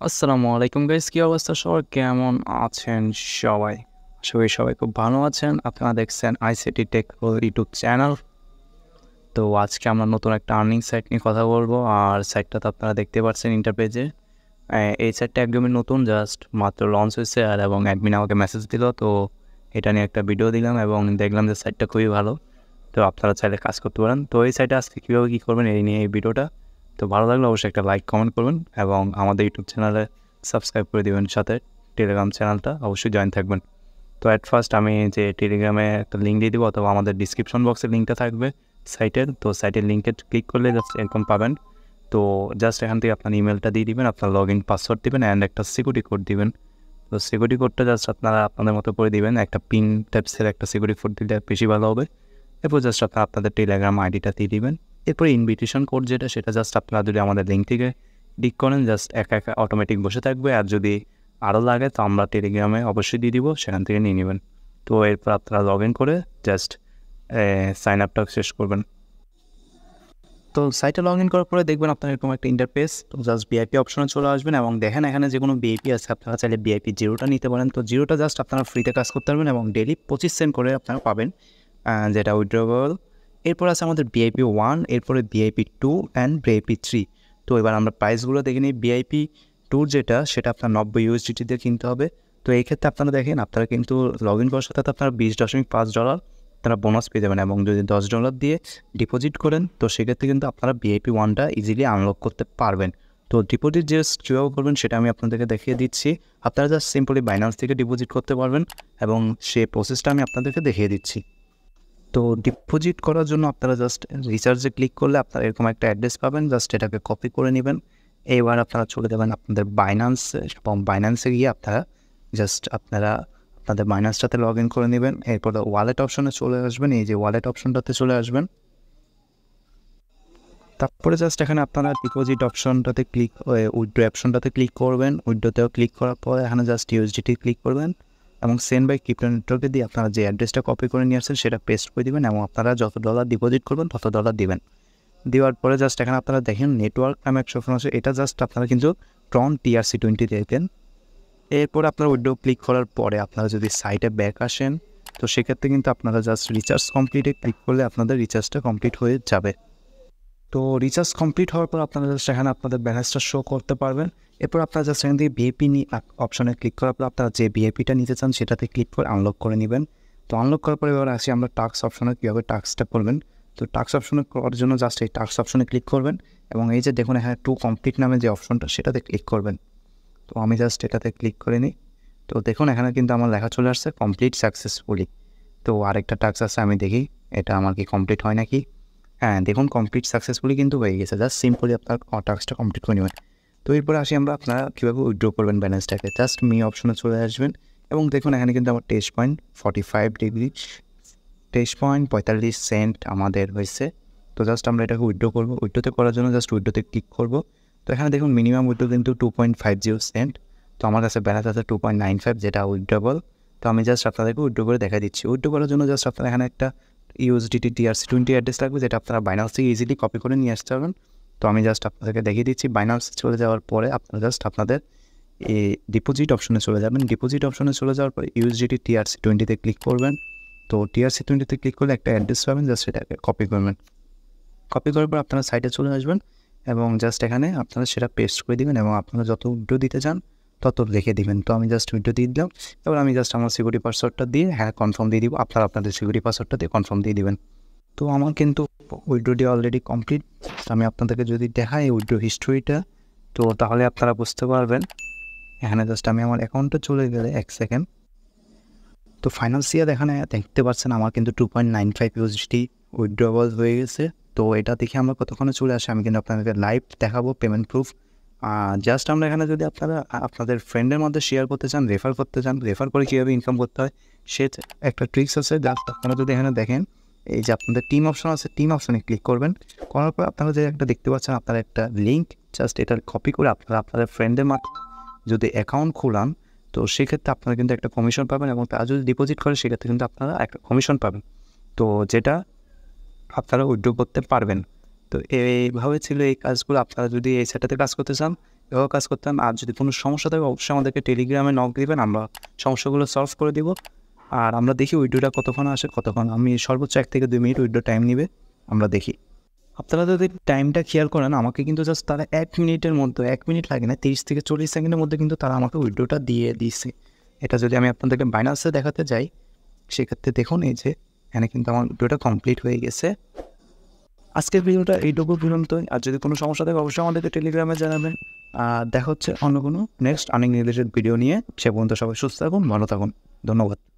আসসালামু আলাইকুম গাইস, কি অবস্থা সবার? কেমন আছেন সবাই? আশা করি সবাই খুব ভালো আছেন। আপনারা দেখছেন আইসিটি টেক ইউটিউব চ্যানেল। তো আজকে আমরা নতুন একটা আর্নিং সাইট নিয়ে কথা বলবো। আর সাইটটা তো আপনারা দেখতে পাচ্ছেন ইন্টারপেজে। এই সাইটটা একদমই নতুন, জাস্ট মাত্র লঞ্চ হয়েছে এবং অ্যাডমিন আমাকে মেসেজ দিল। তো এটা নিয়ে একটা ভিডিও দিলাম এবং দেখলাম যে সাইটটা খুবই ভালো। তো আপনারা চাইলে কাজ করতে পারেন। তো এই সাইটে আজকে কীভাবে কী করবেন এই নিয়ে এই ভিডিওটা। তো ভালো লাগলে অবশ্যই একটা লাইক কমেন্ট করবেন এবং আমাদের ইউটিউব চ্যানেলে সাবস্ক্রাইব করে দেবেন, সাথে টেলিগ্রাম চ্যানেলটা অবশ্যই জয়েন থাকবেন। তো অ্যাট ফার্স্ট আমি যে টেলিগ্রামে একটা লিঙ্ক দিয়ে দেবো, অথবা আমাদের ডিসক্রিপশন বক্সে লিঙ্কটা থাকবে সাইটের। তো সাইটের লিঙ্কে ক্লিক করলে জাস্ট এরকম পাবেন। তো জাস্ট এখান থেকে আপনার ইমেলটা দিয়ে দিবেন, আপনার লগ ইন পাসওয়ার্ড দিবেন অ্যান্ড একটা সিকিউরিটি কোড দিবেন। তো সিকিউরিটি কোডটা জাস্ট আপনারা আপনাদের মতো করে দিবেন, একটা পিন টাইপসের একটা সিকিউরিটি কোড দিলে বেশি ভালো হবে। এরপর জাস্ট আপনারা আপনাদের টেলিগ্রাম আইডিটা দিয়ে দিবেন। এরপর ইনভিটেশন কোড যেটা, সেটা জাস্ট আপনারা যদি আমাদের লিঙ্ক থেকে ক্লিক করেন জাস্ট একা একা অটোমেটিক বসে থাকবে। আর যদি আরও লাগে তো আমরা টেলিগ্রামে অবশ্যই দিয়ে দিব, সেখান থেকে নিয়ে নেবেন। তো এরপর আপনারা লগ ইন করে জাস্ট সাইন আপটা শেষ করবেন। তো সাইটে লগ ইন করার পরে দেখবেন আপনার এরকম একটা ইন্টারফেস। তো জাস্ট ভিআইপি অপশনে চলে আসবেন এবং দেখেন এখানে যে কোনো ভিআইপি আছে, আপনারা চাইলে ভিআইপি জিরোটা নিতে পারেন। তো জিরোটা জাস্ট আপনারা ফ্রিতে কাজ করতে পারবেন এবং ডেলি 25 সেন্ট করে আপনারা পাবেন, যেটা উইথড্রবল। এরপর আছে আমাদের ভিআইপি 1, এরপরে ভিআইপি 2 অ্যান্ড ভিআইপি 3। তো এবার আমরা প্রাইসগুলো দেখে নিই। ভিআইপি 2 যেটা, সেটা আপনার 90 ইউএসডিটি দিয়ে কিনতে হবে। তো এই ক্ষেত্রে আপনারা দেখেন, আপনারা কিন্তু লগ ইন করার সাথে আপনারা $20.5 আপনারা বোনাস পেয়ে যাবেন এবং যদি $10 দিয়ে ডিপোজিট করেন তো সেক্ষেত্রে কিন্তু আপনারা ভিআইপি 1টা ইজিলি আনলক করতে পারবেন। তো ডিপোজিট জাস্ট কীভাবে করবেন সেটা আমি আপনাদেরকে দেখিয়ে দিচ্ছি। আপনারা জাস্ট সিম্পলি বাইন্যান্স থেকে ডিপোজিট করতে পারবেন এবং সেই প্রসেসটা আমি আপনাদেরকে দেখিয়ে দিচ্ছি। তো ডিপোজিট করার জন্য আপনারা জাস্ট রিচার্জে ক্লিক করলে আপনারা এরকম একটা অ্যাড্রেস পাবেন, জাস্ট এটাকে কপি করে নেবেন। এবার আপনারা চলে যাবেন আপনাদের বাইন্যান্সে এবং বাইন্যান্সে গিয়ে আপনারা জাস্ট আপনাদের বাইন্যান্সটাতে লগ ইন করে নেবেন। এরপর ওয়ালেট অপশনে চলে আসবেন, এই যে ওয়ালেট অপশনটাতে চলে আসবেন। তারপরে জাস্ট এখানে আপনারা ডিপোজিট অপশনটাতে উইথড্র অপশনটাতে ক্লিক করবেন। উইথড্রতেও ক্লিক করার পরে এখানে জাস্ট ইউএসডিটি ক্লিক করবেন এবং সেন্ড বাই ক্রিপ্টো নেটওয়ার্কে দিয়ে আপনারা যে অ্যাড্রেসটা কপি করে নিয়ে আসছেন সেটা পেস্ট করে দিবেন এবং আপনারা যত ডলার ডিপোজিট করবেন তত ডলার দিবেন। দেওয়ার পরে জাস্ট এখানে আপনারা দেখেন নেটওয়ার্ক নামে একটা অপশন আছে, এটা জাস্ট আপনারা কিন্তু ট্রন TRC20 দেখবেন। এরপর আপনারা উইথড্র ক্লিক করার পরে আপনারা যদি সাইটে ব্যাক আসেন তো সেক্ষেত্রে কিন্তু আপনারা জাস্ট রিচার্জ কমপ্লিটে ক্লিক করলে আপনাদের রিচার্জটা কমপ্লিট হয়ে যাবে। তো রিচার্জ কমপ্লিট হওয়ার পর আপনারা জাস্ট এখানে আপনাদের ব্যালেন্সটা শো করতে পারবেন। এরপর আপনারা জাস্ট এখান থেকে ভিআইপি অপশনে ক্লিক করার পর আপনারা যে ভিআইপিটা নিতে চান সেটাতে ক্লিক করে আনলক করে নেবেন। তো আনলক করার পরে এবার আসি আমরা টাস্ক অপশনে, কীভাবে টাস্কটা করবেন। তো টাস্ক অপশনে করার জন্য জাস্ট এই টাস্ক অপশনে ক্লিক করবেন এবং এই যে দেখুন এখানে টু কমপ্লিট নামে যে অপশনটা সেটাতে ক্লিক করবেন। তো আমি জাস্ট এটাতে ক্লিক করে নিই। তো দেখুন এখানে কিন্তু আমার লেখা চলে আসছে কমপ্লিট সাকসেসফুলি। তো আরেকটা টাস্ক আছে, আমি দেখি এটা আমার কি কমপ্লিট হয় নাকি। হ্যাঁ দেখুন কমপ্লিট সাকসেসফুলি কিন্তু হয়ে গেছে, জাস্ট সিম্পলি আপনার টাস্কটা কমপ্লিট করে নেবেন। তো এরপরে আসি আমরা আপনারা কীভাবে উইথড্র করবেন ব্যালেন্সটাকে। জাস্ট মি অপশনে চলে আসবেন এবং দেখুন এখানে কিন্তু আমার 23.45 23.45 আমাদের হয়েছে। তো জাস্ট আমরা এটাকে উইথড্র করবো। উইথড্রতে করার জন্য জাস্ট উইথড্রতে ক্লিক করবো। তো এখানে দেখুন মিনিমাম উইথড্র কিন্তু 2.50 তো আমার কাছে ব্যালেন্স আছে 2.95, যেটা উইথড্রবল। তো আমি জাস্ট আপনাদেরকে উইথড্র করে দেখা দিচ্ছি। উইথড্র করার জন্য জাস্ট আপনারা এখানে একটা ইউএসডিটি TRC20 অ্যাড্রেস লাগবে, যেটা আপনারা বাইন্যান্স থেকে ইজিলি কপি করে নিয়ে আসতে পারবেন। তো আমি জাস্ট আপনাদেরকে দেখিয়ে দিচ্ছি। বাইন্যান্স চলে যাওয়ার পরে আপনারা জাস্ট আপনাদের এই ডিপোজিট অপশনে চলে যাবেন। ডিপোজিট অপশনে চলে যাওয়ার পরে ইউএসডিটি TRC20তে ক্লিক করবেন। তো TRC20তে ক্লিক করলে একটা অ্যাড্রেস পাবেন, জাস্ট সেটাকে কপি করবেন। কপি করার পর আপনারা সাইটে চলে আসবেন এবং জাস্ট এখানে আপনারা সেটা পেস্ট করে দিবেন এবং আপনারা যত উইথড্র দিতে চান তত লিখে দিবেন। তো আমি জাস্ট উইথড্র দিয়ে দিলাম। এবার আমি জাস্ট আমার সিকিউরিটি পাসওয়ার্ডটা দিয়ে হ্যাঁ কনফার্ম দিয়ে দিব। আপনারা আপনাদের সিকিউরিটি পাসওয়ার্ডটা দিয়ে কনফার্ম দিয়ে দিবেন। তো আমার কিন্তু উইথড্রটি অলরেডি কমপ্লিট। আমি আপনাদেরকে যদি দেখাই উইথড্র হিস্ট্রিটা, তো তাহলে আপনারা বুঝতে পারবেন। এখানে জাস্ট আমি আমার অ্যাকাউন্টে চলে গেলে 1 সেকেন্ড। তো ফাইন্যান্সিয়াল এখানে দেখতে পাচ্ছেন আমার কিন্তু 2.95 ইউএসডি উইথড্রবল হয়ে গেছে। তো এটা দেখে আমরা কতক্ষণে চলে আসে আমি কিন্তু আপনাদেরকে লাইভ দেখাবো পেমেন্ট প্রুফ। জাস্ট আমরা এখানে যদি আপনারা আপনাদের ফ্রেন্ডের মধ্যে শেয়ার করতে চান, রেফার করতে চান, রেফার করে কীভাবে ইনকাম করতে হয় সে একটা ট্রিক্স আছে। জাস্ট আপনারা যদি এখানে দেখেন এই যে আপনাদের টিম অপশন আছে, টিম অপশনে ক্লিক করবেন। করার পর আপনারা যে একটা দেখতে পাচ্ছেন আপনারা একটা লিঙ্ক, জাস্ট এটা কপি করে আপনারা আপনাদের ফ্রেন্ডের মাধ্যমে যদি অ্যাকাউন্ট খোলান তো সেক্ষেত্রে আপনারা কিন্তু একটা কমিশন পাবেন এবং তারা যদি ডিপোজিট করে সেক্ষেত্রে কিন্তু আপনারা একটা কমিশন পাবেন, তো যেটা আপনারা উইথড্র করতে পারবেন। তো এইভাবে ছিল এই কাজগুলো। আপনারা যদি এই সেটাতে কাজ করতে চান এভাবে কাজ করতাম। আর যদি কোনো সমস্যা থাকে অবশ্যই আমাদেরকে টেলিগ্রামে নক দিবেন, আমরা সমস্যাগুলো সলভ করে দিব। আর আমরা দেখি উইডোটা কতক্ষণ আসে, কতক্ষণ আমি সর্বোচ্চ 1 থেকে 2 মিনিট উইডো টাইম নেবে, আমরা দেখি। আপনারা যদি টাইমটা খেয়াল করেন, আমাকে কিন্তু জাস্ট তারা 1 মিনিটের মধ্যে, 1 মিনিট লাগে না, 30 থেকে 40 সেকেন্ডের মধ্যে কিন্তু তারা আমাকে উইড্রোটা দিয়ে দিচ্ছে। এটা যদি আমি আপনাদেরকে বাইন্যান্সে দেখাতে যাই, সেক্ষেত্রে দেখুন এই যে এখানে কিন্তু আমার উইড্রোটা কমপ্লিট হয়ে গেছে। আজকের ভিডিওটা এইটুকু পর্যন্তই। আর যদি কোনো সমস্যা থাকে অবশ্যই আমাদেরকে টেলিগ্রামে জানাবেন। আর দেখা হচ্ছে অন্য কোনো নেক্সট আর্নিং রিলেটেড ভিডিও নিয়ে। সে পর্যন্ত সবাই সুস্থ থাকুন, ভালো থাকুন। ধন্যবাদ।